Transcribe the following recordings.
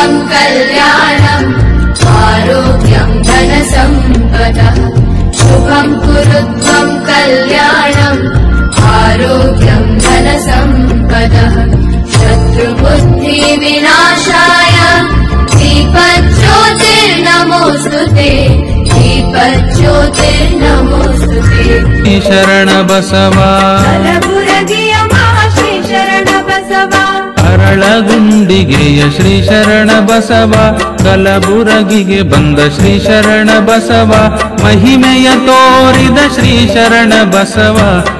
शुभं कल्याणम् आरोग्यं धनसम्पदः शुभं कुरुत्वं कल्याणम् आरोग्यं धनसम्पदः शत्रुबुद्धिविनाशाय दीपज्योतिर्नमोऽस्तुते दीपज्योतिर्नमोऽस्तुते ಶರಣ ಬಸವ ಕಲಬುರಗಿಯ ಮಹಾಶ್ರೀ ಶರಣ ಬಸವ ಅರಳಗುಂಡಿಗೆಯ ಶ್ರೀ ಶರಣ ಬಸವ ಕಲಬುರಗಿಗೆ ಬಂದ ಶ್ರೀ ಶರಣ ಬಸವ ಮಹಿಮೆಯ ತೋರಿದ ಶ್ರೀ ಶರಣ ಬಸವ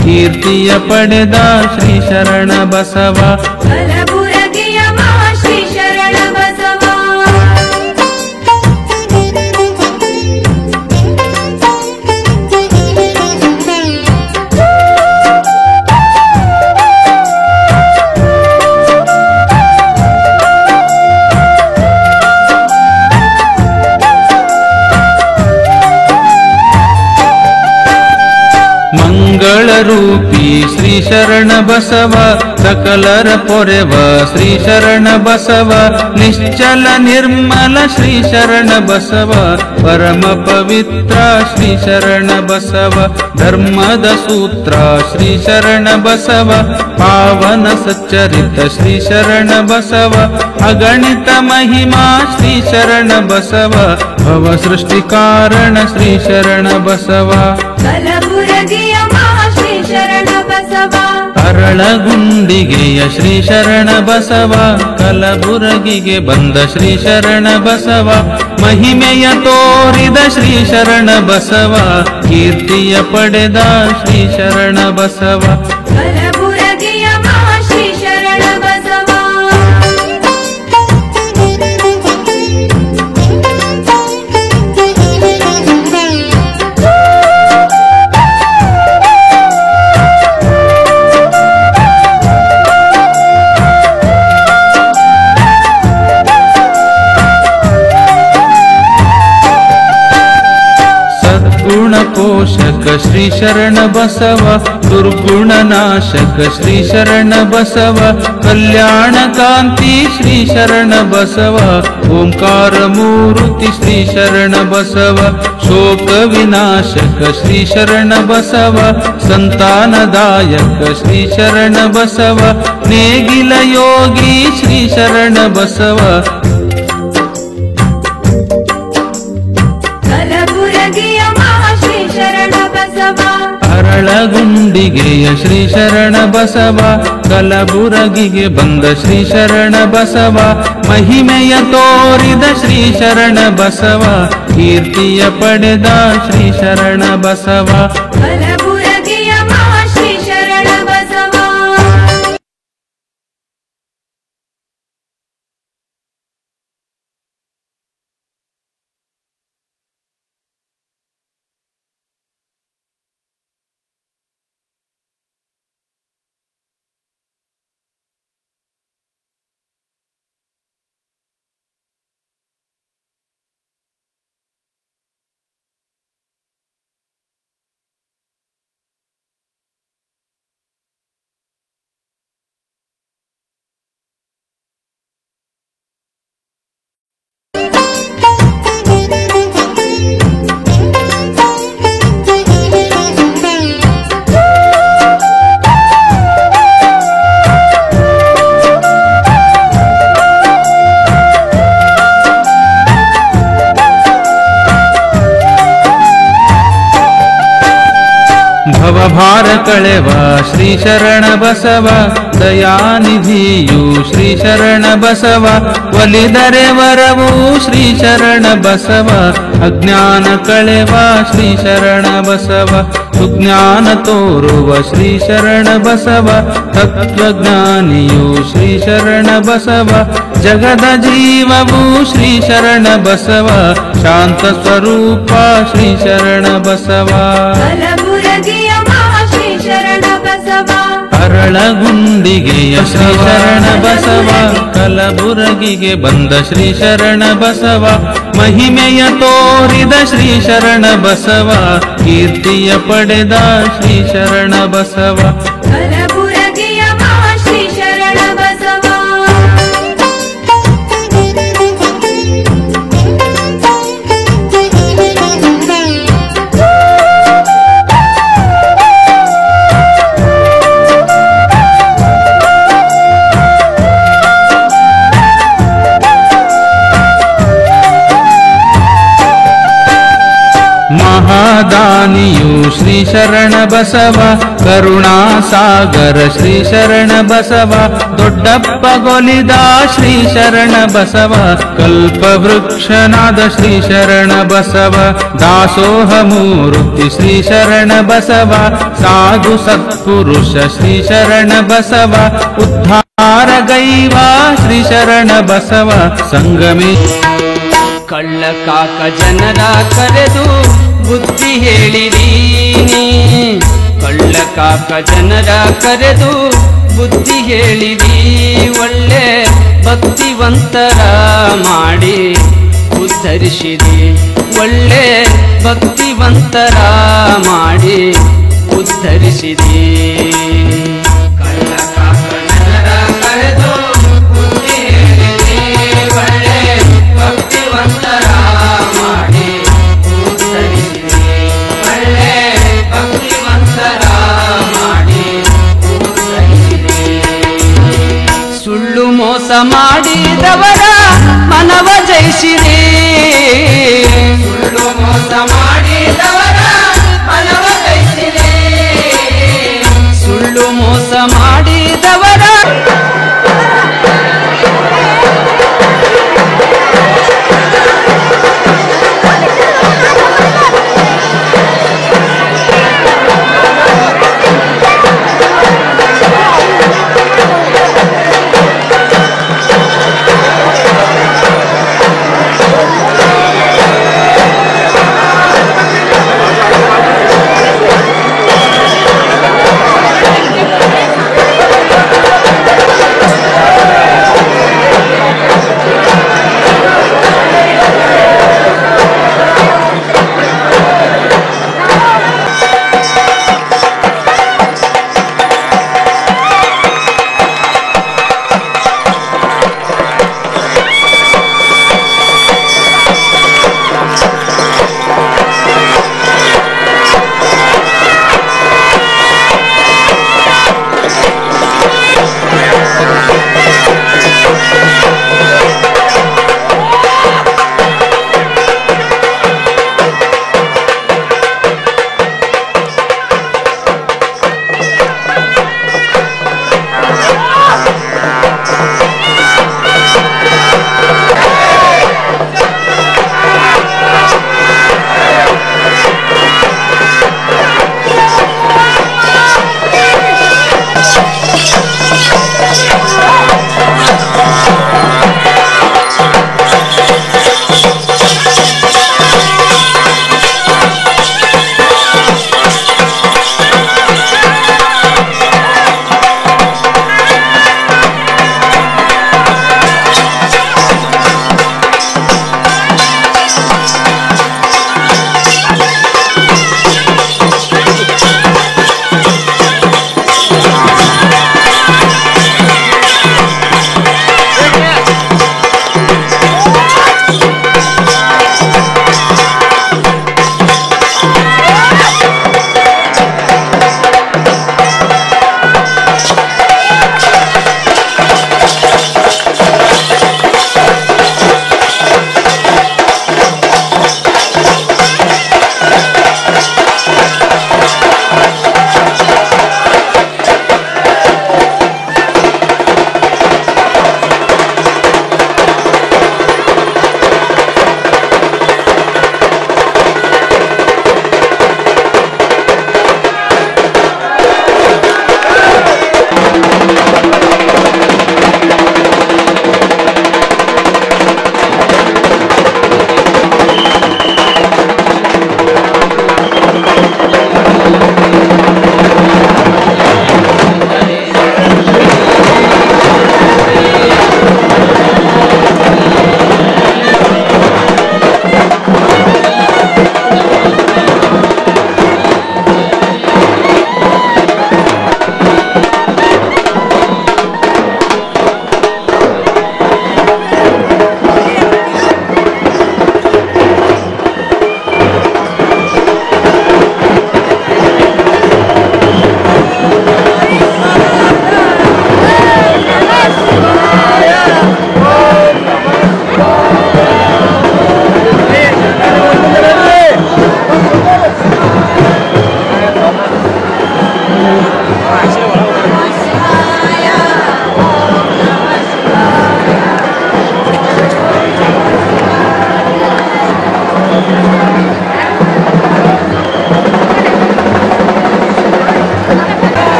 ಕೀರ್ತಿಯ ಪಡೆದ ಶ್ರೀ ಶರಣ ಬಸವ ಕಲಬುರಗಿಯ ಮಹಾಶ್ರೀ ಶರಣ ಬಸವ ಮಂಗಳರೂಪಿ ಶ್ರೀ ಶರಣ ಬಸವ ಸಕಲರ ಪೊರೆವ ಶ್ರೀ ಶರಣ ಬಸವ ನಿಶ್ಚಲ ನಿರ್ಮಲ ಶ್ರೀ ಶರಣ ಬಸವ ಪರಮ ಪವಿತ್ರ ಶ್ರೀ ಶರಣ ಬಸವ ಧರ್ಮದ ಸೂತ್ರ ಶ್ರೀ ಶರಣ ಬಸವ ಪಾವನ ಸಚ್ಚರಿತ ಶ್ರೀ ಶರಣ ಬಸವ ಅಗಣಿತ ಮಹಿಮಾ ಶ್ರೀ ಶರಣ ಬಸವ ಭವ ಸೃಷ್ಟಿ ಕಾರಣ ಶ್ರೀ ಶರಣ ಬಸವ ಕಲಬುರಗಿಯ ಮಹಾಶ್ರೀ ಶರಣ ಬಸವ ಅರಳಗುಂಡಿಗೆಯ ಶ್ರೀ ಶರಣ ಬಸವ ಕಲಬುರಗಿಗೆ ಬಂದ ಶ್ರೀ ಶರಣ ಬಸವ ಮಹಿಮೆಯ ತೋರಿದ ಶ್ರೀ ಶರಣ ಬಸವ ಕೀರ್ತಿಯ ಪಡೆದ ಶ್ರೀ ಶರಣ ಬಸವ ಕಲಬುರಗಿಯ ಮಹಾಶ್ರೀ ಶರಣ ಬಸವ ಸದ್ಗುಣ ಪೋಷಕ ಶ್ರೀ ಶರಣ ಬಸವ ದುರ್ಗುಣ ನಾಶಕ ಶ್ರೀ ಶರಣ ಬಸವ ಕಲ್ಯಾಣ ಕಾಂತಿ ಶ್ರೀ ಶರಣ ಬಸವ ಓಂಕಾರ ಮೂರ್ತಿ ಶ್ರೀ ಶರಣ ಬಸವ ಶೋಕ ವಿನಾಶಕ ಶ್ರೀ ಶರಣ ಬಸವ ಸಂತಾನದಾಯಕ ಶ್ರೀ ಶರಣ ಬಸವ ನೇಗಿಲ ಯೋಗಿ ಶ್ರೀ ಶರಣ ಬಸವ ಕಲಬುರಗಿಯ ಮಹಾಶ್ರೀ ಶರಣ ಬಸವ ಅರಳಗುಂಡಿಗೆಯ ಶ್ರೀ ಶರಣ ಬಸವ ಕಲಬುರಗಿಗೆ ಬಂದ ಶ್ರೀ ಶರಣ ಬಸವ ಮಹಿಮೆಯ ತೋರಿದ ಶ್ರೀ ಶರಣ ಬಸವ ಕೀರ್ತಿಯ ಪಡೆದ ಶ್ರೀ ಶರಣ ಬಸವ ಕಲಬುರಗಿಯ ಮಹಾಶ್ರೀ ಶರಣ ಬಸವ ಭವಭಾರ ಕಳೆವ ಶ್ರೀ ಶರಣ ಬಸವ ದಯಾನಿಧಿಯು ಶ್ರೀ ಶರಣ ಬಸವ ಒಲಿದರೆ ವರವು ಶ್ರೀ ಶರಣ ಬಸವ ಅಜ್ಞಾನ ಕಳೆವ ಶ್ರೀ ಶರಣ ಬಸವ ಸುಜ್ಞಾನ ತೋರುವ ಶ್ರೀ ಶರಣ ಬಸವ ತತ್ವಜ್ಞಾನಿಯು ಶ್ರೀ ಶರಣ ಬಸವ ಜಗದ ಜೀವವು ಶ್ರೀ ಶರಣ ಬಸವ ಶಾಂತ ಸ್ವರೂಪ ಶ್ರೀ ಶರಣ ಬಸವ ಕಲಬುರಗಿಯ ಮಹಾಶ್ರೀ ಶರಣ ಬಸವ ಅರಳಗುಂಡಿಗೆಯ ಶ್ರೀ ಶರಣ ಬಸವ ಕಲಬುರಗಿಗೆ ಬಂದ ಶ್ರೀ ಶರಣ ಬಸವ ಮಹಿಮೆಯ ತೋರಿದ ಶ್ರೀ ಶರಣ ಬಸವ ಕೀರ್ತಿಯ ಪಡೆದ ಶ್ರೀ ಶರಣ ಬಸವ ಕಲಬುರಗಿಯ ಮಹಾಶ್ರೀ ಶರಣ ಬಸವ ಶರಣ ಬಸವ ಕರುಣಾಸಾಗರ ಶ್ರೀ ಶರಣ ಬಸವ ದೊಡ್ಡಪ್ಪ ಗೊಲಿದ ಶ್ರೀ ಶರಣ ಬಸವ ಕಲ್ಪವೃಕ್ಷನಾದ ಶ್ರೀ ಶರಣ ಬಸವ ದಾಸೋಹ ಮೂರ್ತಿ ಶ್ರೀ ಶರಣ ಬಸವ ಸಾಧು ಸತ್ಪುರುಷ ಶ್ರೀ ಶರಣ ಬಸವ ಉದ್ಧಾರಗೈವ ಶ್ರೀ ಶರಣ ಬಸವ ಸಂಗಮೇ ಕಳ್ಳ ಕಾಕ ಜನರ ಕರೆದು ಬುದ್ಧಿ ಹೇಳಿರಿ ಕಳ್ಳ ಕಾಕ ಜನರ ಕರೆದು ಬುದ್ಧಿ ಹೇಳಿರಿ ಒಳ್ಳೆ ಭಕ್ತಿವಂತರ ಮಾಡಿ ಉದ್ಧರಿಸಿರಿ ಒಳ್ಳೆ ಭಕ್ತಿವಂತರ ಮಾಡಿ ಉದ್ಧರಿಸಿರಿ ಕಳ್ಳ ಕಾಕ ಜನರ ಕರೆದು ಬುದ್ಧಿ ಹೇಳಿರಿ ಒಳ್ಳೆ ಭಕ್ತಿವಂತರ ಮಾಡಿ ಉದ್ಧರಿಸಿರಿ ಒಳ್ಳೆ ಭಕ್ತಿವಂತರ ಮಾಡಿ ಉದ್ಧರಿಸಿರಿ ಸುಳ್ಳು ಮೋಸ ಮಾಡಿದವರ ಮನವ ಜಯಿಸಿರಿ ಸುಳ್ಳು ಮೋಸ ಮಾಡಿದವರ ಮನವ ಜಯಿಸಿರಿ ಸುಳ್ಳು ಮೋಸ ಮಾಡಿದವರ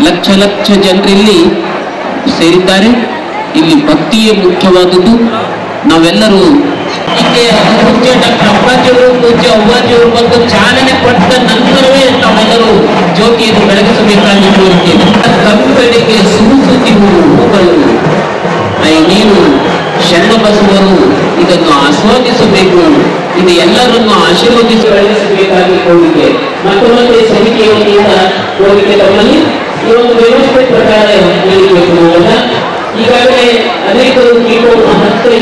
ಲಕ್ಷ ಲಕ್ಷ ಜನರಿಲ್ಲಿ ಸೇರಿದ್ದಾರೆ. ಇಲ್ಲಿ ಭಕ್ತಿಯೇ ಮುಖ್ಯವಾದದ್ದು. ನಾವೆಲ್ಲರೂ ಹೀಗೆ ಪೂಜ್ಯ ಡಾಕ್ಟರ್ ಅಪ್ಪಾಜಿಯವರು, ಪೂಜ್ಯ ಅವ್ವಾಜಿಯವರು ಬಂದು ಚಾಲನೆ ಕೊಟ್ಟ ನಂತರವೇ ನಾವೆಲ್ಲರೂ ಜ್ಯೋತಿಯನ್ನು ಬೆಳಗಿಸಬೇಕಾಗಿ ಕೋರುತ್ತೇವೆ. ಕಬ್ಬೆಡೆಗೆ ಸುರುಸುತ್ತಿವು ಹೂಗಳು, ನೀವು ಶರಣಬಸವರು ಇದನ್ನು ಆಸ್ವಾದಿಸಬೇಕು, ಇದು ಎಲ್ಲರನ್ನು ಆಶೀರ್ವದಿಸಿ ಬೆಳೆಸಬೇಕಾಗಿ ಕೋರಿಕೆ. ಮತ್ತೆ ಸಮಿತಿಯ ವತಿಯಿಂದ ಕೋರಿಕೆ ತಮ್ಮಲ್ಲಿ ಈ ಒಂದು ವ್ಯವಸ್ಥೆ ಪ್ರಕಾರ ನೀಡಬೇಕು. ನಾವೆಲ್ಲ ಈಗಾಗಲೇ ಅನೇಕರು ದೀಪೋತ್ಸವಕ್ಕೆ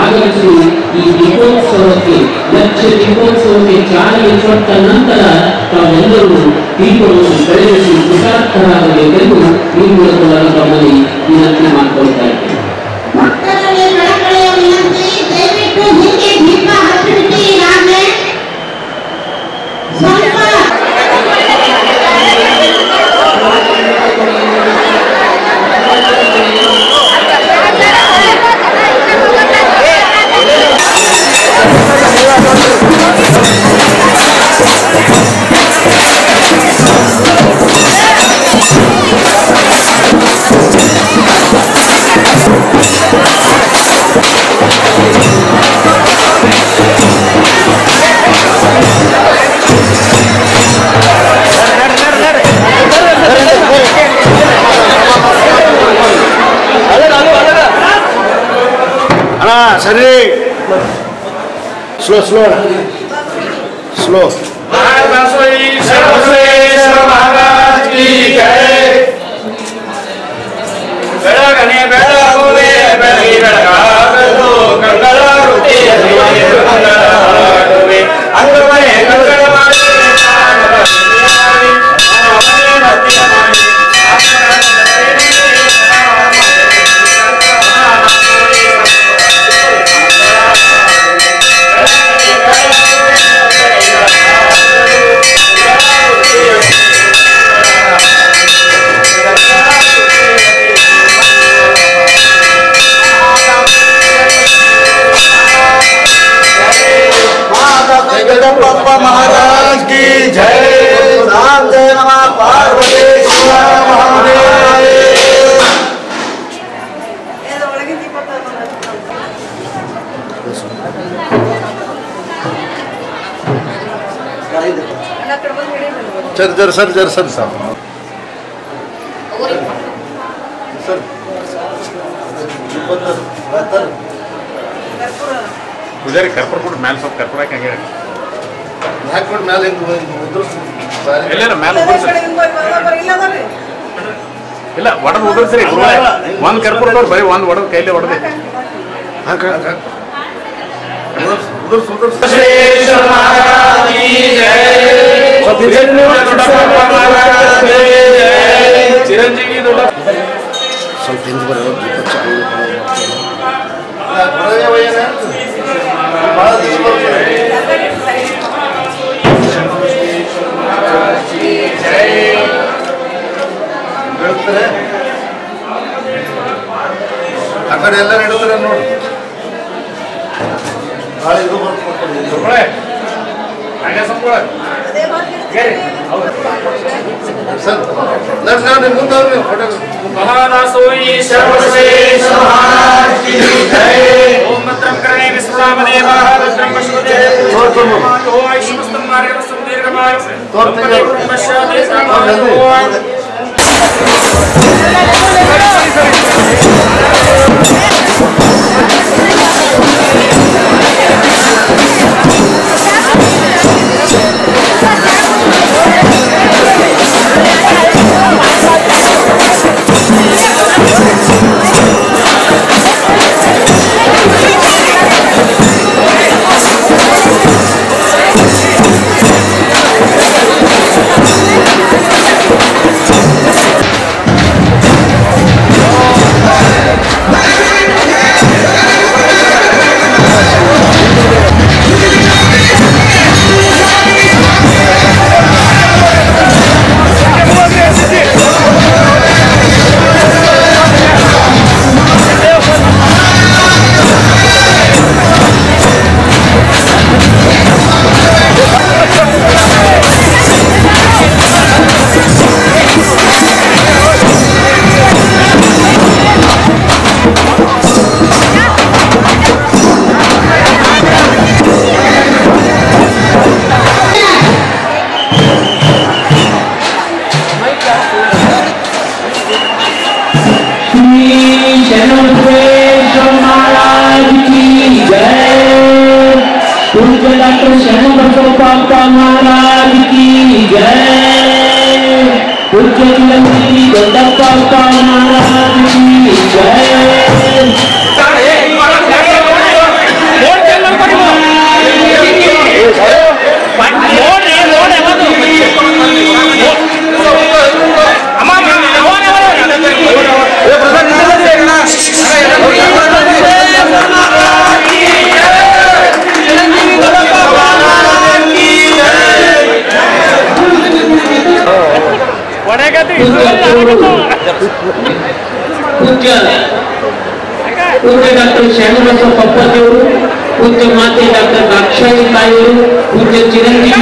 ಆಗಮಿಸಿ ಈ ದೀಪೋತ್ಸವಕ್ಕೆ ದೀಪೋತ್ಸವಕ್ಕೆ ಚಾಲನೆ ಕೊಟ್ಟ ನಂತರ ತಾವೆಲ್ಲರೂ ದೀಪವನ್ನು ಬೆಳೆಸಿ ಕೃತಾರ್ಥರಾಗಬೇಕೆಂದು ಈ ಮೂಲಕ ತಮ್ಮಲ್ಲಿ ವಿನಂತಿ ಮಾಡಿಕೊಳ್ತಾ ಇದ್ದೇನೆ. ಸರಿ, ಸ್ಲೋ ಸ್ಲೋ ಸ್ಲೋ. ಬೆಳಗನೆ ಬೆಳಗುವೆ ಬೆಳಗಿ ಬೆಳಗಾಗಲು ಕಂಗಳ ವೃತ್ತಿಯ ಅಂಗಮನೆ ಕಂಗಳ ಮಾಡಿ महाराज की जय. राम जय नमः पार्वती जर सर जर सर साहब सर पुजारी कर्पूर ಕೂಡ ಮೇಲೆ ಸ್ವಲ್ಪ ಕರ್ಪೂರ ಹಾಕಿ ಹಾಕ್ಬಿಟ್ಟು ಮೇಲೆ ಇಲ್ಲ ಮೇಲೆ ಇಲ್ಲ ಒಡದ್ ಉದುರ್ಸ್ರಿ. ಒಂದ್ ಕರ್ಪೂರ ತೋರ್ ಬರೀ ಒಂದ್ ಒಡದ್ ಕೈಲಿ ಹೊಡೆದಿ ಚಿರಂಜೀವಿ ದೊಡ್ಡ ಸ್ವಲ್ಪ ಹಿಂದೆ ಬರೋ ದೀಪ ಚಾಲು ಹೇಳ್ತಾರೆ. ಆ ಕಡೆ ಎಲ್ಲ ಇಡುತ್ತಾರೆ ನೋಡಿ. ನಾಳೆ ಇದು ಬರ್ಕೊಡ್ತಾರೆ ಸರ್. ನಾನು ನಿಮ್ಮ ಮುಂದೆ ಫೋಟೋ महानासोई सर्वश्रेष्ठ महाराज की जय. ओम भद्रं कर्णे विश्वनामदेवः भद्रं पश्येत् ओम ऐश्वर्यं मार्गवसं दीर्घमायुः संपदे महाराज की जय। पूज्य डॉक्टर शरण बसवप्पा महाराज की जय। पूज्य चिरंजीवी दत्तप्पा महाराज की जय। पूज्य डॉक्टर शरणबसव पप्पाजियವರು, पूज्य माते डॉक्टर दाक्षायणी ताಯಿಯವರು, पूज्य चिरंजीवी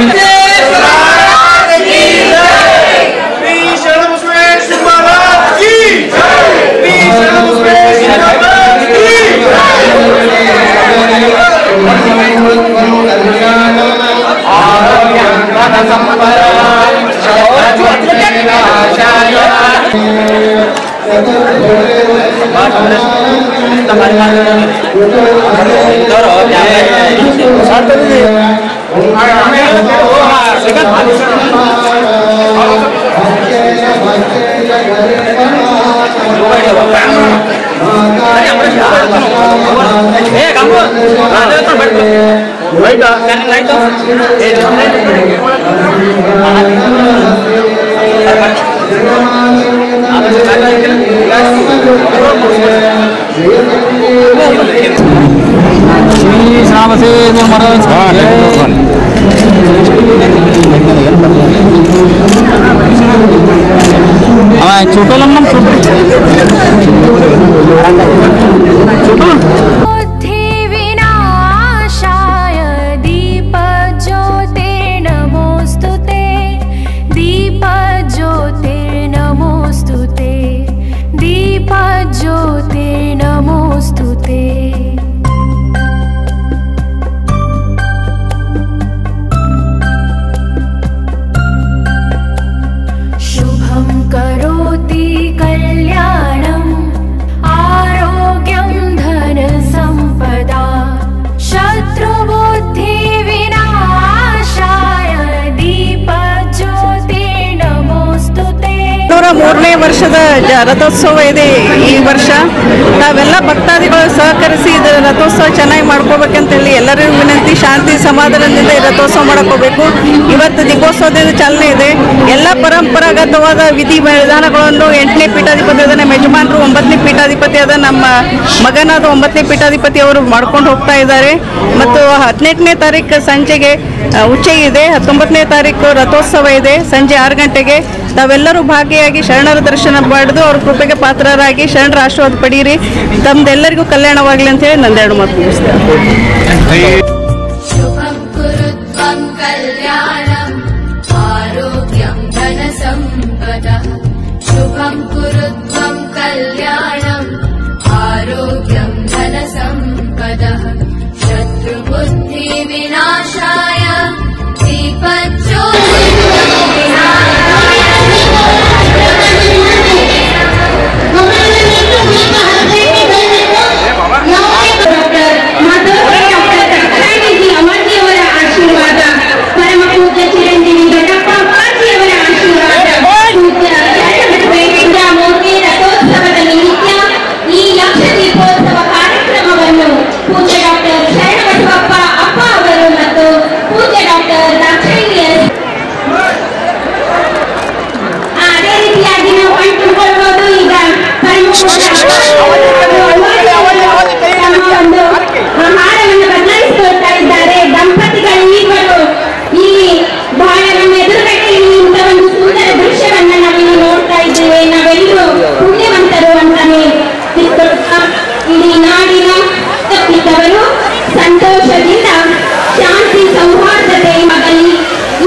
ಮೂರನೇ ವರ್ಷದ ರಥೋತ್ಸವ ಇದೆ ಈ ವರ್ಷ. ನಾವೆಲ್ಲ ಭಕ್ತಾದಿಗಳು ಸಹಕರಿಸಿ ಇದು ರಥೋತ್ಸವ ಚೆನ್ನಾಗಿ ಮಾಡ್ಕೋಬೇಕಂತೇಳಿ ಎಲ್ಲರಿಗೂ ವಿನಂತಿ. ಶಾಂತಿ ಸಮಾಧಾನದಿಂದ ಈ ರಥೋತ್ಸವ ಮಾಡ್ಕೋಬೇಕು. ಇವತ್ತು ದೀಪೋತ್ಸವದಿಂದ ಚಾಲನೆ ಇದೆ. ಎಲ್ಲ ಪರಂಪರಾಗತವಾದ ವಿಧಿ ವಿಧಾನಗಳನ್ನು 8ನೇ ಪೀಠಾಧಿಪತಿ ಅದ ನಮ್ಮ ಯಜಮಾನರು, 9ನೇ ಪೀಠಾಧಿಪತಿ ಅದ ನಮ್ಮ ಮಗನಾದ 9ನೇ ಪೀಠಾಧಿಪತಿ ಅವರು ಮಾಡ್ಕೊಂಡು ಹೋಗ್ತಾ ಇದ್ದಾರೆ. ಮತ್ತು 18ನೇ ತಾರೀಕು ಸಂಜೆಗೆ ಉಚ್ಚೆ ಇದೆ. 19ನೇ ತಾರೀಕು ರಥೋತ್ಸವ ಇದೆ ಸಂಜೆ 6 ಗಂಟೆಗೆ. ತಾವೆಲ್ಲರೂ ಭಾಗಿಯಾಗಿ ಶರಣರ ದರ್ಶನ ಪಡೆದು ಅವ್ರ ಕೃಪೆಗೆ ಪಾತ್ರರಾಗಿ ಶರಣರ ಆಶೀರ್ವಾದ ಪಡೀರಿ. ತಮ್ದೆಲ್ಲರಿಗೂ ಕಲ್ಯಾಣವಾಗಲಿ ಅಂತ ಹೇಳಿ ನಂದೆರಡು ಮಾತು ಮುಗಿಸ್ತೇನೆ. ಶುಭಂ ಕುರುತ್ವಂ ಕಲ್ಯಾಣಂ ಆರೋಗ್ಯಂ ಧನ ಸಂಪದ. ಶುಭಂ ಕುರುತ್ವಂ ಕಲ್ಯಾಣಂ ಆರೋಗ್ಯಂ ಧನ ಸಂಪದ. ಶತ್ರು ಬುದ್ಧಿ ವಿನಾಶಾಯ ದೀಪಜ್ಯೋತಿ ಆಶೀರ್ವಾದ, ಪರಮ ಪೂಜ್ಯ ಚಿರಂಜೀವಿ ದೊಡ್ಡಪ್ಪ ಅಪ್ಪಾಜಿಯವರ ಆಶೀರ್ವಾದ, ಪೂಜ್ಯ ಮೂರ್ತಿ ರಥೋತ್ಸವದ ನಿಮಿತ್ತ ಈ ಲಕ್ಷ ದೀಪೋತ್ಸವ ಕಾರ್ಯಕ್ರಮವನ್ನು ಪೂಜ್ಯ ಡಾಕ್ಟರ್ ಶರಣಬಸವಪ್ಪ ಅಪ್ಪ ಅವರು ಮತ್ತು ಪೂಜ್ಯ ಡಾಕ್ಟರ್ ದಾಕ್ಷಾಯಿಣಿ ಅದೇ ರೀತಿಯಾಗಿ ನಾವು ಕಂಡುಕೊಳ್ಳಬಹುದು. ಈಗ ಹಾರವನ್ನು ಬದಲಾಯಿಸಿಕೊಳ್ತಾ ಇದ್ದಾರೆ ದಂಪತಿಗಳು. ಈಗಲೂ ಇಲ್ಲಿ ಬಹಳ ನಮ್ಮ ಎದುರುಗಡೆಯಲ್ಲಿ ಇಂಥ ಒಂದು ಸುಂದರ ದೃಶ್ಯವನ್ನ ನಾವಿಲ್ಲಿ ನೋಡ್ತಾ ಇದ್ದೇವೆ. ನಾವೆಲ್ಲರೂ ಪುಣ್ಯವಂತರು ಅಂತಾನೆ ಇಡೀ ನಾಡಿನ ತಪ್ಪಿದ್ದವರು ಸಂತೋಷದಿಂದ ಶಾಂತಿ ಸೌಹಾರ್ದತೆ ಆಗಲಿ,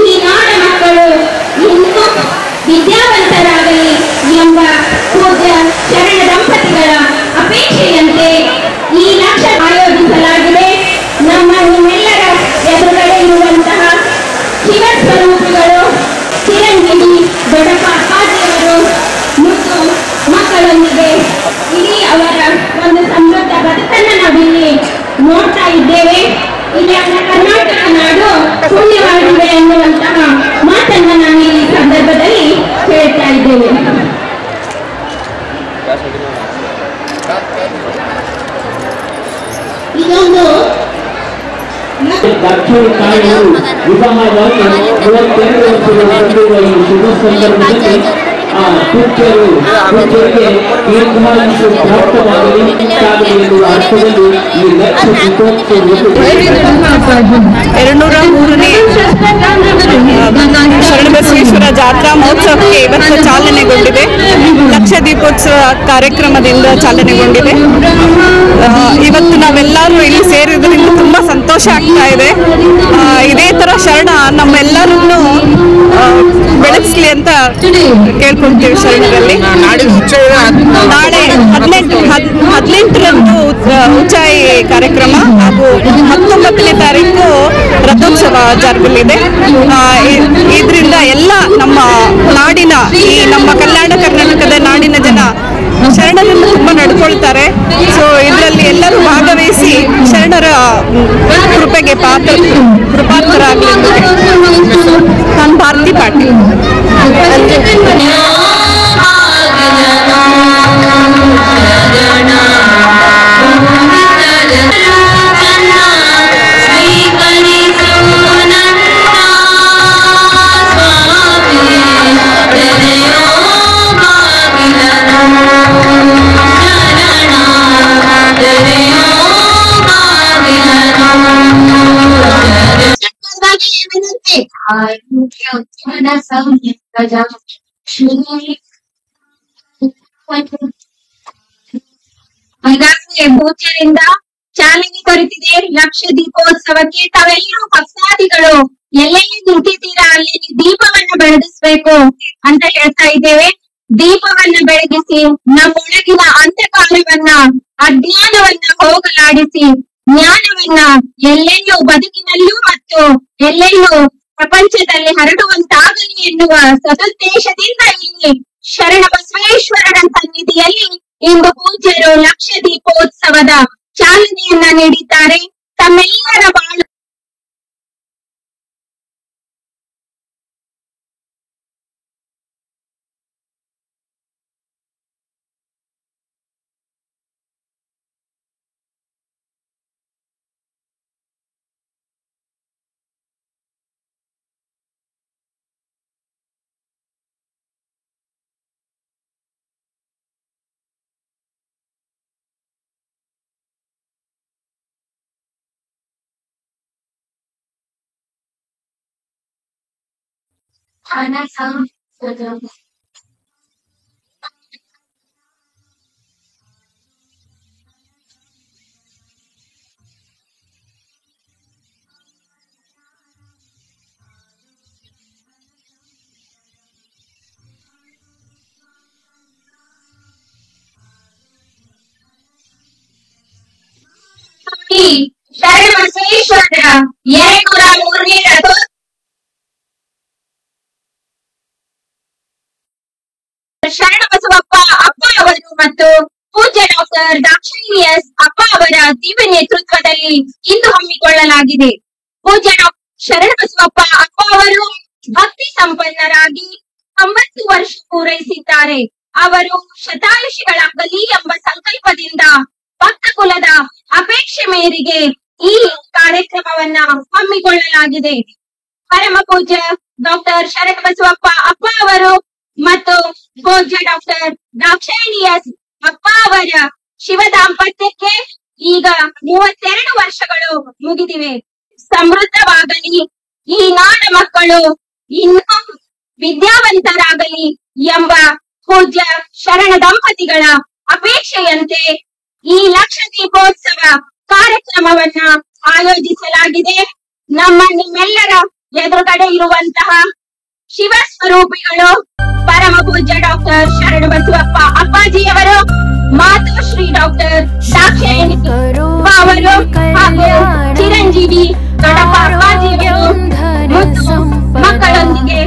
ಈ ನಾಡ ಮಕ್ಕಳು ಇನ್ನೂ ವಿದ್ಯಾವಂತರಾಗಲಿ ಎಂಬ ಪೂಜ್ಯ ಶರಣ ದಂಪತಿಗಳ ದಾಖಲೆಗಳೊಂದಿಗೆ ಇಡೀ ಅವರ ಒಂದು ಸಮೃದ್ಧ ಬದುಕನ್ನು ನಾವಿಲ್ಲಿ ನೋಡ್ತಾ ಇದ್ದೇವೆ. ಇಲ್ಲಿ ಕರ್ನಾಟಕ ನಾಡು ಪುಣ್ಯವಾಗಿದೆ ಎನ್ನುವಂತಹ ಮಾತನ್ನ ನಾನು ಈ ಸಂದರ್ಭದಲ್ಲಿ ಹೇಳ್ತಾ ಇದ್ದೇವೆ. ಇದೊಂದು ದಾಕ್ಷಾಯಿ ತಾಯಿಯವರು ವಿವಾಹವಾಗಿ 32 ವರ್ಷಗಳ ಈ ಶುಭ ಸಂದರ್ಭದಲ್ಲಿ ಆ ಪೂಜ್ಯರಿಗೆ ದೀರ್ಘಾಯುಷು ಪ್ರಾಪ್ತವಾಗಲಿ ಎಂದು ಅರ್ಥದಲ್ಲಿ ಈ ಲಕ್ಷ ದೀಪೋತ್ಸವವನ್ನು 203ನೇ ಶರಣಬಸವೇಶ್ವರ ಜಾತ್ರಾ ಮಹೋತ್ಸವಕ್ಕೆ ಇವತ್ತು ಚಾಲನೆಗೊಂಡಿದೆ. ಲಕ್ಷ ದೀಪೋತ್ಸವ ಕಾರ್ಯಕ್ರಮದಿಂದ ಚಾಲನೆಗೊಂಡಿದೆ. ಇವತ್ತು ನಾವೆಲ್ಲರೂ ಇಲ್ಲಿ ಸೇರಿದ್ರಿಂದ ತುಂಬಾ ಸಂತೋಷ ಆಗ್ತಾ ಇದೆ. ಇದೇ ತರ ಶರಣ ನಮ್ಮೆಲ್ಲರನ್ನು ಬೆಳೆಸಲಿ ಅಂತ ಕೇಳ್ಕೊಂತೀವಿ. ಶರಣರಲ್ಲಿ ನಾಳೆ 18ರಂದು ಉಚ್ಚಾಯಿ ಕಾರ್ಯಕ್ರಮ ಹಾಗೂ 19ನೇ ತಾರೀಕು ರಥೋತ್ಸವ ಜರುಗಲಿದೆ. ಇದರಿಂದ ಎಲ್ಲ ನಮ್ಮ ನಾಡಿನ ಈ ನಮ್ಮ ಕಲ್ಯಾಣ ಕರ್ನಾಟಕದ ನಾಡಿನ ಜನ ಶರಣರನ್ನು ತುಂಬಾ ನಡ್ಕೊಳ್ತಾರೆ. ಸೊ ಇದರಲ್ಲಿ ಎಲ್ಲರೂ ಭಾಗವಹಿಸಿ ಶರಣರ ಕೃಪೆಗೆ ಕೃಪಾರ್ಥರಾಗಲಿ. ನಾನು ಭಾರತಿ ಪಾಟೀಲ್. ಈಗಾಗಲೇ ಪೂಜ್ಯರಿಂದ ಚಾಲನೆ ದೊರೆತಿದೆ ಲಕ್ಷ ದೀಪೋತ್ಸವಕ್ಕೆ. ತಾವೆಲ್ಲರೂ ಭಕ್ತಾದಿಗಳು ಎಲ್ಲೆಲ್ಲಿ ನಿಂತಿದ್ದೀರಾ ಅಲ್ಲಿ ದೀಪವನ್ನ ಬೆಳಗಿಸ್ಬೇಕು ಅಂತ ಹೇಳ್ತಾ ಇದ್ದೇವೆ. ದೀಪವನ್ನ ಬೆಳಗಿಸಿ ನಮ್ಮೊಳಗಿನ ಅಂಧಕಾರವನ್ನ ಅಜ್ಞಾನವನ್ನ ಹೋಗಲಾಡಿಸಿ ಜ್ಞಾನವನ್ನ ಎಲ್ಲೆಲ್ಲೂ ಬದುಕಿನಲ್ಲೂ ಮತ್ತು ಎಲ್ಲೆಲ್ಲೂ ಪ್ರಪಂಚದಲ್ಲಿ ಹರಡುವಂತಾಗಲಿ ಎನ್ನುವ ಸದುದ್ದೇಶದಿಂದ ಇಲ್ಲಿ ಶರಣ ಬಸವೇಶ್ವರರ ಸನ್ನಿಧಿಯಲ್ಲಿ ಇಂದು ಪೂಜ್ಯರು ಲಕ್ಷ ದೀಪೋತ್ಸವದ ಚಾಲನೆಯನ್ನ ನೀಡಿದ್ದಾರೆ. ತಮ್ಮೆಲ್ಲರ ಬಾಳು ಶರಣ ಬಸವೇಶ್ವರರ 203ನೇ ರಥೋತ್ಸವ ಶರಣ ಬಸವಪ್ಪ ಅಪ್ಪ ಅವರು ಮತ್ತು ಪೂಜ್ಯ ಡಾಕ್ಟರ್ ದಾಕ್ಷಾಯಿಣಿ ಎಸ್ ಅಪ್ಪ ಅವರ ದಿವ್ಯ ನೇತೃತ್ವದಲ್ಲಿ ಇಂದು ಹಮ್ಮಿಕೊಳ್ಳಲಾಗಿದೆ. ಪೂಜ್ಯ ಶರಣ ಬಸವಪ್ಪ ಅಪ್ಪ ಅವರು ಭಕ್ತಿ ಸಂಪನ್ನರಾಗಿ 90 ವರ್ಷ ಪೂರೈಸಿದ್ದಾರೆ. ಅವರು ಶತಾಯುಷಿಗಳಾಗಲಿ ಎಂಬ ಸಂಕಲ್ಪದಿಂದ ಭಕ್ತ ಕುಲದ ಅಪೇಕ್ಷೆ ಮೇರೆಗೆ ಈ ಕಾರ್ಯಕ್ರಮವನ್ನ ಹಮ್ಮಿಕೊಳ್ಳಲಾಗಿದೆ. ಪರಮ ಪೂಜ್ಯ ಡಾಕ್ಟರ್ ಶರಣ ಬಸವಪ್ಪ ಅಪ್ಪ ಅವರು ಮತ್ತು ಪೂಜ್ಯ ಡಾಕ್ಟರ್ ದಾಕ್ಷಾಯಿಣಿ ಎಸ್ ಅಪ್ಪ ಅವರ ಶಿವ ದಾಂಪತ್ಯಕ್ಕೆ ಈಗ 32 ವರ್ಷಗಳು ಮುಗಿದಿವೆ. ಸಮೃದ್ಧವಾಗಲಿ, ಈ ನಾಡ ಮಕ್ಕಳು ಇನ್ನೂ ವಿದ್ಯಾವಂತರಾಗಲಿ ಎಂಬ ಪೂಜ್ಯ ಶರಣ ದಂಪತಿಗಳ ಅಪೇಕ್ಷೆಯಂತೆ ಈ ಲಕ್ಷ ದೀಪೋತ್ಸವ ಕಾರ್ಯಕ್ರಮವನ್ನ ಆಯೋಜಿಸಲಾಗಿದೆ. ನಿಮ್ಮೆಲ್ಲರ ಎದುರುಗಡೆ ಇರುವಂತಹ ಶಿವ ಸ್ವರೂಪಿಗಳು ಪರಮ ಪೂಜ್ಯ ಡಾಕ್ಟರ್ ಶರಣ ಬಸವಪ್ಪ ಅಪ್ಪಾಜಿಯವರು, ಮಾತುಶ್ರೀ ಡಾಕ್ಟರ್ ದಾಕ್ಷಾಯಿಣಿ ಅವರು ಹಾಗೂ ಚಿರಂಜೀವಿ ದೊಡ್ಡಪ್ಪ ಅಪ್ಪಾಜಿಯವರು ಮತ್ತು ಮಕ್ಕಳೊಂದಿಗೆ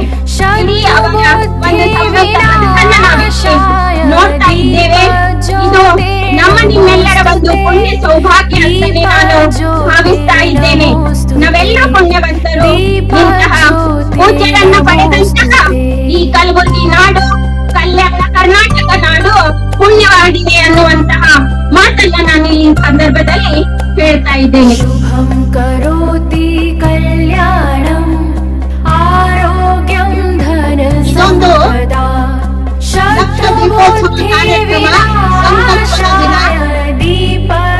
ಇಡೀ ಅವರ ಒಂದು ಸಮೃದ್ಧ ಬದುಕನ್ನ ನಾವಿಲ್ಲಿ ನೋಡ್ತಾ ಇದ್ದೇವೆ. ನಿಮ್ಮೆಲ್ಲರ ಒಂದು ಪುಣ್ಯ ಸೌಭಾಗ್ಯ ಅಂತಲೇ ನಾನು ಭಾವಿಸ್ತಾ ಇದ್ದೇನೆ. ನಾವೆಲ್ಲ ಪುಣ್ಯವಂತರು. ಇಂತಹ ಪೂಜ್ಯರನ್ನ ಪಡೆದಂತಹ ಈ ಕಲಬುರಗಿ ನಾಡು, ಕಲ್ಯಾಣ ಕರ್ನಾಟಕ ನಾಡು ಪುಣ್ಯವಾಗಿದೆ ಅನ್ನುವಂತಹ ಮಾತನ್ನ ನಾನು ಈ ಸಂದರ್ಭದಲ್ಲಿ ಹೇಳ್ತಾ ಇದ್ದೇನೆ. ಶುಭಂ ಕರೋತಿ ಕಲ್ಯಾಣಂ ಆರೋಗ್ಯಂ ಧನ ಸಂಪದಾ ದೀಪೋತ್ಸವ ಕಾರ್ಯಕ್ರಮ ಸಂಕಲ್ಪದ ದಿನ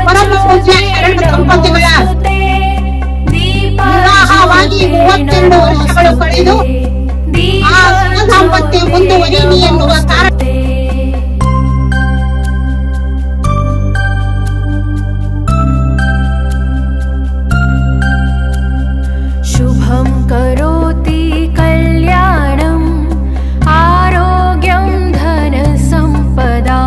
ಪರಮ ಪೂಜ್ಯ ಶರಣ ದಂಪತಿಗಳ ವಿವಾಹವಾಗಿ 32 ವರ್ಷಗಳು ಕಳೆದು ಆ ದಾಂಪತ್ಯ ಮುಂದುವರಿಯಲಿ ಎನ್ನುವ ಕಾರಣ ಶುಭಂ ಕರೋತಿ ಕಲ್ಯಾಣಂ ಆರೋಗ್ಯಂ ಧನ ಸಂಪದಾ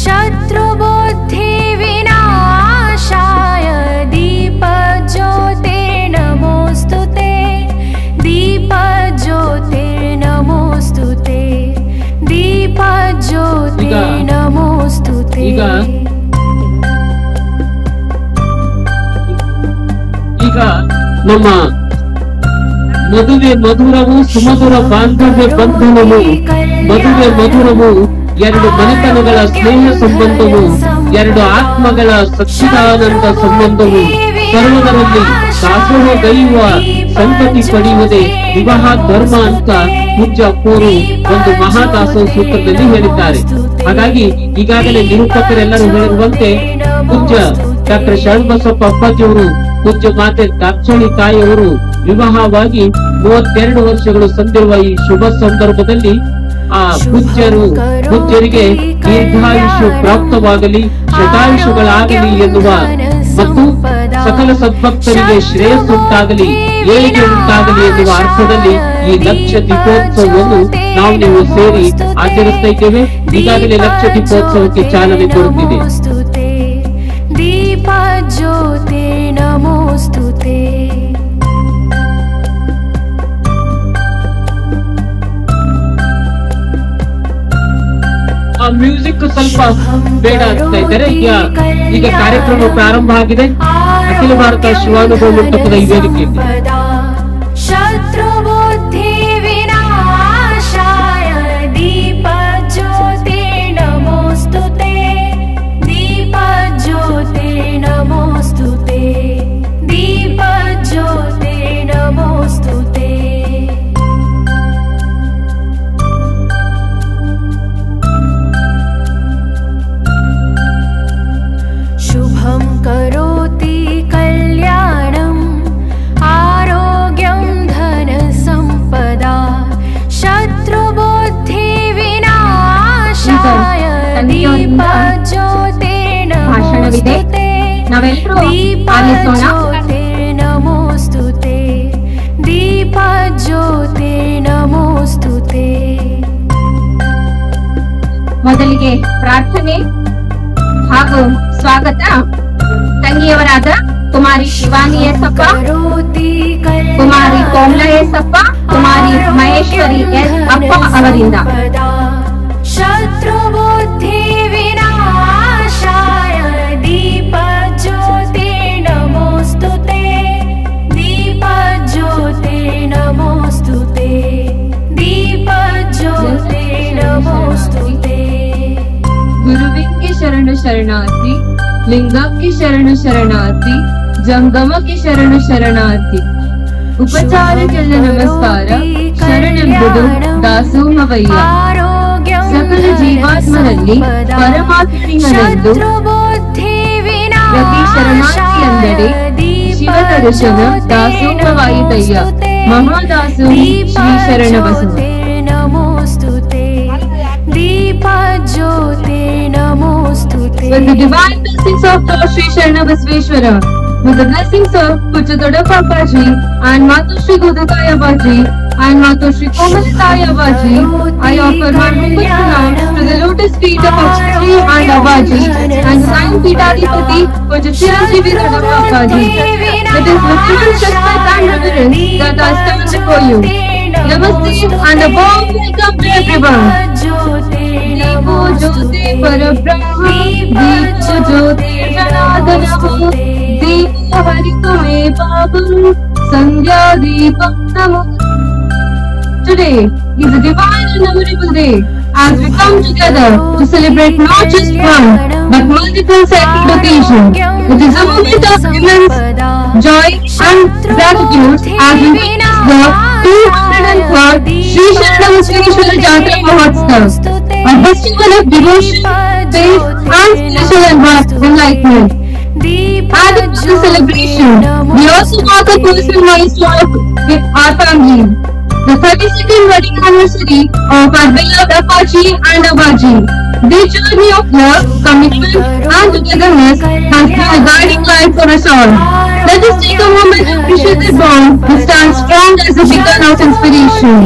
ಶತ್ರುಬುದ್ಧಿ ವಿನಾಶಾಯ ದೀಪ ಜ್ಯೋತಿ ನಮೋಸ್ತುತೆ ದೀಪ ಜ್ಯೋತಿ ನಮೋಸ್ತುತೆ ದೀಪ ಜ್ಯೋತಿ ನಮೋಸ್ತುತೆ. ಈಗ ನಮ್ಮ ಮದುವೆ ಮಧುರವು ಸುಮಧುರ ಬಾಂಧವ್ಯ ಬಂಧನವು, ಮದುವೆ ಮಧುರವು ಎರಡು ಮನೆತನಗಳ ಸ್ನೇಹ ಸಂಬಂಧವು, ಎರಡು ಆತ್ಮಗಳ ಸಚ್ಚಿದಾನಂದ ಸಂಬಂಧವು, ಸರ್ವದರಲ್ಲಿ ದಾಸೋಹಗೈಯುವ ಸಂತತಿ ಪಡೆಯುವುದೇ ವಿವಾಹ ಧರ್ಮ ಅಂತ ಪೂಜ್ಯ ಕೋರು ಒಂದು ಮಹಾದಾಸೋಹ ಸೂತ್ರದಲ್ಲಿ ಹೇಳಿದ್ದಾರೆ. ಹಾಗಾಗಿ ಈಗಾಗಲೇ ನಿರೂಪಕರೆಲ್ಲರೂ ಹೇಳಿರುವಂತೆ ಪೂಜ್ಯ ಡಾಕ್ಟರ್ ಶರಣಬಸಪ್ಪ ಅಪ್ಪಾಜಿಯವರು, ಪೂಜ್ಯ ಮಾತೆ ದಾಕ್ಷಾಯಿಣಿ ತಾಯಿಯವರು ವಿವಾಹವಾಗಿ 32 ವರ್ಷಗಳು ಸಂದಿರುವ ಈ ಶುಭ ಸಂದರ್ಭದಲ್ಲಿ ಆ ಪೂಜ್ಯರಿಗೆ ದೀರ್ಘಾಯುಷ್ಯ ಪ್ರಾಪ್ತವಾಗಲಿ, ಶತಾಯುಷಗಳಾಗಲಿ ಎನ್ನುವ ಮತ್ತು ಸಕಲ ಸದ್ಭಕ್ತರಿಗೆ ಶ್ರೇಯಸ್ಸುಂಟಾಗಲಿ, ಏಳಿಗೆ ಉಂಟಾಗಲಿ ಎನ್ನುವ ಅರ್ಥದಲ್ಲಿ ಈ ಲಕ್ಷ ದೀಪೋತ್ಸವವನ್ನು ನಾವು ನೀವು ಸೇರಿ ಆಚರಿಸ್ತಾ ಇದ್ದೇವೆ. ಈಗಾಗಲೇ ಲಕ್ಷ ದೀಪೋತ್ಸವಕ್ಕೆ ಚಾಲನೆ ಕೊಡುತ್ತಿದೆ. ದೀಪ ಜ್ಯೋತಿ ನಮೋಸ್ತುತೆ. ಆ ಮ್ಯೂಸಿಕ್ ಸ್ವಲ್ಪ ಬೇಡ ಆಗ್ತಾ ಇದ್ದಾರೆ. ಈಗ ಕಾರ್ಯಕ್ರಮ ಪ್ರಾರಂಭ ಆಗಿದೆ. ಅಖಿಲ ಭಾರತ ಶಿವಾನುಭವ ಮಂಟಪದ ಈ ವೇದಿಕೆಯಲ್ಲಿ ಶತ್ರುಬುದ್ಧಿ ವಿನಾಶಾಯ ದೀಪ ಜ್ಯೋತಿ ನಮೋಸ್ತುತೆ ದೀಪ ಜ್ಯೋತಿ ನಮೋಸ್ತುತೆ ದೀಪ ಜ್ಯೋತಿ ನಮೋಸ್ತುತೆ. ಶುಭಂ ಕರೋತಿ ಕಲ್ಯಾಣಂ ಆರೋಗ್ಯಂ ಧನ ಸಂಪದಾ ಶತ್ರುಬುದ್ಧಿ ವಿನಾಶಾಯ ದೀಪ ಜ್ಯೋತಿ ನಮೋಸ್ತುತೆ ದೀಪ ಜ್ಯೋತಿ ನಮೋಸ್ತುತೆ ದೀಪ ಜ್ಯೋತಿ ನಮೋಸ್ತುತೆ. ಮೊದಲಿಗೆ ಪ್ರಾರ್ಥನೆ ಹಾಗೂ ಸ್ವಾಗತ ತಂಗಿಯವರಾದ ಕುಮಾರಿ ಶಿವಾನಿ ಎಸಪ್ಪ, ಕುಮಾರಿ ಕೋಮ್ಲಾ ಎಸಪ್ಪ, ಕುಮಾರಿ ಮಹೇಶ್ವರಿ ಎಸ್ ಅಪ್ಪ ಅವರಿಂದ. ಶತ್ರುಬುದ್ಧಿ ವಿನಾಶಾಯ ದೀಪ ಜ್ಯೋತಿ ನಮೋಸ್ತುತೆ ದೀಪ ಜ್ಯೋತಿ ನಮೋಸ್ತುತೆ ದೀಪ ಜ್ಯೋತಿ ನಮೋಸ್ತುತೆ. ಗುರುವಿಗೆ ಶರಣು ಶರಣಾರ್ಥಿ, ಲಿಂಗಕ್ಕೆ ಶರಣು ಶರಣಾರ್ಥಿ, ಜಂಗಮಕ್ಕೆ ಶರಣು ಶರಣಾರ್ಥಿ. ಉಪಚಾರಕ್ಕೆಲ್ಲ ನಮಸ್ಕಾರ, ಶರಣೆಂಬುದು ದಾಸೋಹವಯ್ಯ. ಸಕಲ ಜೀವಾತ್ಮರಲ್ಲಿ ಪರಮಾತ್ಮನೆಂದು ಪ್ರತಿ ಶರಣಾರ್ಥಿ ಎಂದರೆ ಶಿವ ದರ್ಶನ ದಾಸೋಹವಾಯಿತಯ್ಯ. ಮಹಾದಾಸೋಹಿ ಶ್ರೀ ಶರಣ ಬಸವ. ದೀಪ ಜ್ಯೋತಿ ನಮೋಸ್ತುತೆ. With the divine blessings of Lord Sri Sharana Basveshwara, with the blessings of Pujadoda Papaji and Matu Shri Godakaya Baji and Matu Shri Komalataya Baji, I offer my humble pranam to the lotus feet of Shri and Abaji and Saint Peetaripati Puja Chiranjeevi Doda Papaji. It is with tremendous respect and reverence that I stand before you. Namaste and a warm welcome to everyone. ज्योति परब्रह्म दीपो ज्योतिर्जनार्दनः दीपो हरितो मे पापं संध्या दीपं नमः. Today is a divine and memorable day as we come together to celebrate not just one but multiple sacred occasions. It is a moment of immense joy and gratitude as we witness the 203rd Sri Sharanabasaveshwara Jatra Mahotsav, a festival of devotion, faith and spiritual enlightenment. Added to the celebration, we also mark a personal milestone with our family. The 32nd wedding anniversary of our beloved Apache and Abaji. Their journey of love, commitment and togetherness has been a guiding light for us all. Let us take a moment to appreciate their bond and stand strong as a beacon of inspiration.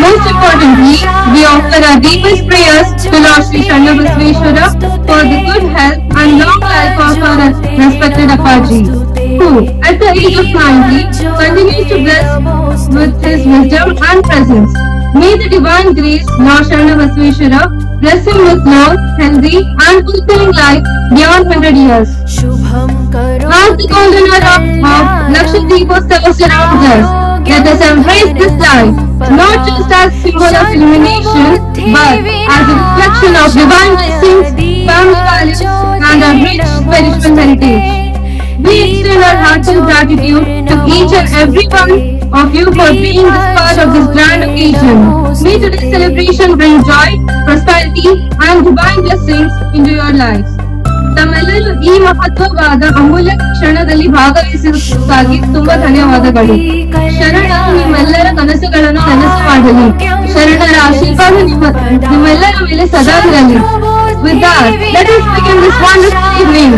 Most importantly, we offer our deepest prayers to Lord Sri Sharanabasaveshwara for the good health and long life of our respected Apache, who at the age of 90 continues to bless with his wisdom and presence. May the divine grace, Lord Sharanabasaveshwara, bless him with long, healthy and fulfilling life beyond 100 years. As the golden era of Lakshadweep surrounds us, let us embrace this life, not just as symbol of illumination, but as a reflection of divine blessings, family values and our rich spiritual heritage. We extend our heartfelt gratitude to each and every one of you for being this part of this grand occasion. May today's celebration bring joy, prosperity and divine blessings into your lives. ತಮ್ಮೆಲ್ಲರೂ ಈ ಮಹತ್ವವಾದ ಅಮೂಲ್ಯ ಕ್ಷಣದಲ್ಲಿ ಭಾಗವಹಿಸುವುದಕ್ಕಾಗಿ ತುಂಬಾ ಧನ್ಯವಾದಗಳು. ಶರಣ ನಿಮ್ಮೆಲ್ಲರ ಕನಸುಗಳನ್ನು ನನಸು ಮಾಡಲಿ. ಶರಣರ ಆಶೀರ್ವಾದ ನಿಮ್ಮೆಲ್ಲರ ಮೇಲೆ ಸದಾ ಇರಲಿ. With that, let us begin this wonderful evening.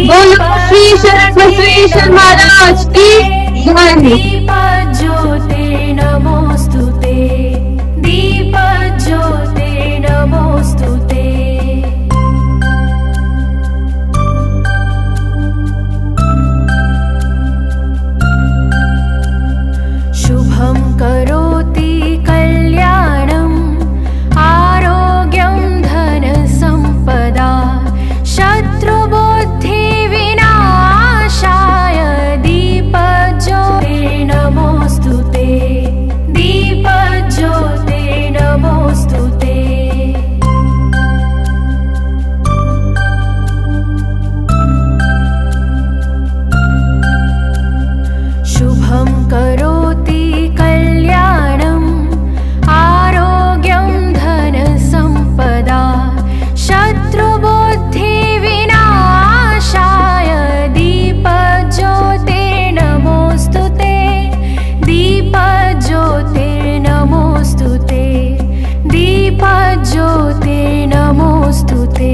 Bolo Sri Sharanabasaveshwara Maharaj ki jai. दीपज्योते नमोस्तुते दीपज्योते नमोस्तुते शुभं करोति कल्याणम् आरोग्यं धनसम्पदा शत्रुबुद्धिविनाशाय दीपज्योते नमोस्तुते दीपज्योते नमोस्तुते शुभं करोति कल्याणम् आरोग्यं धनसम्पदा शत्रुबुद्धिविनाशाय दीपज्योते नमोस्तुते दीपज्योते नमोस्तुते दीपज्योते नमोस्तुते